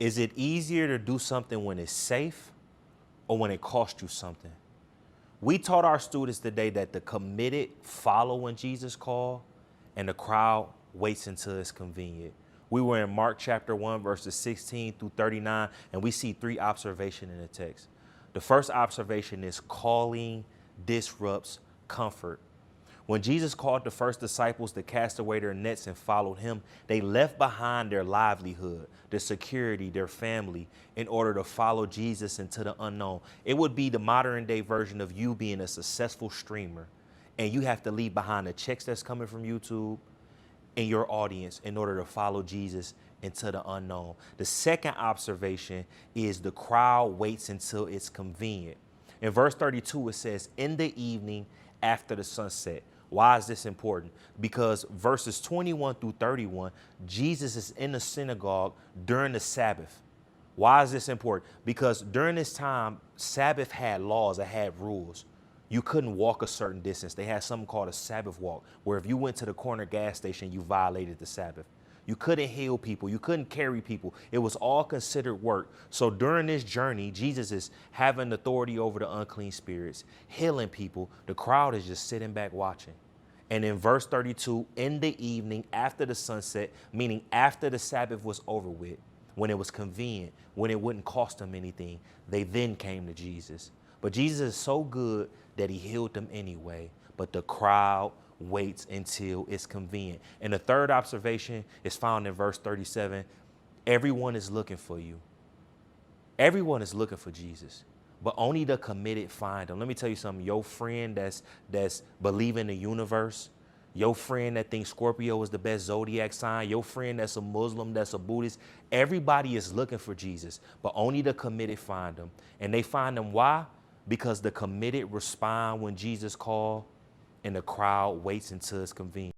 Is it easier to do something when it's safe or when it costs you something? We taught our students today that the committed follow when Jesus called and the crowd waits until it's convenient. We were in Mark chapter 1, verses 16 through 39, and we see three observations in the text. The first observation is calling disrupts comfort. When Jesus called the first disciples to cast away their nets and followed him, they left behind their livelihood, their security, their family, in order to follow Jesus into the unknown. It would be the modern day version of you being a successful streamer, and you have to leave behind the checks that's coming from YouTube and your audience in order to follow Jesus into the unknown. The second observation is the crowd waits until it's convenient. In verse 32, it says, in the evening after the sunset. Why is this important? Because verses 21 through 31, Jesus is in the synagogue during the Sabbath. Why is this important? Because during this time, Sabbath had laws, it had rules. You couldn't walk a certain distance. They had something called a Sabbath walk, where if you went to the corner gas station, you violated the Sabbath. You couldn't heal people. You couldn't carry people. It was all considered work. So during this journey, Jesus is having authority over the unclean spirits, healing people. The crowd is just sitting back watching. And in verse 32, in the evening after the sunset, meaning after the Sabbath was over with, when it was convenient, when it wouldn't cost them anything, they then came to Jesus. But Jesus is so good that he healed them anyway. But the crowd waits until it's convenient. And the third observation is found in verse 37. Everyone is looking for you. Everyone is looking for Jesus, but only the committed find him. Let me tell you something. Your friend that's believing the universe, your friend that thinks Scorpio is the best zodiac sign, your friend that's a Muslim, that's a Buddhist, everybody is looking for Jesus, but only the committed find him. And they find him why? Because the committed respond when Jesus calls, and the crowd waits until it's convenient.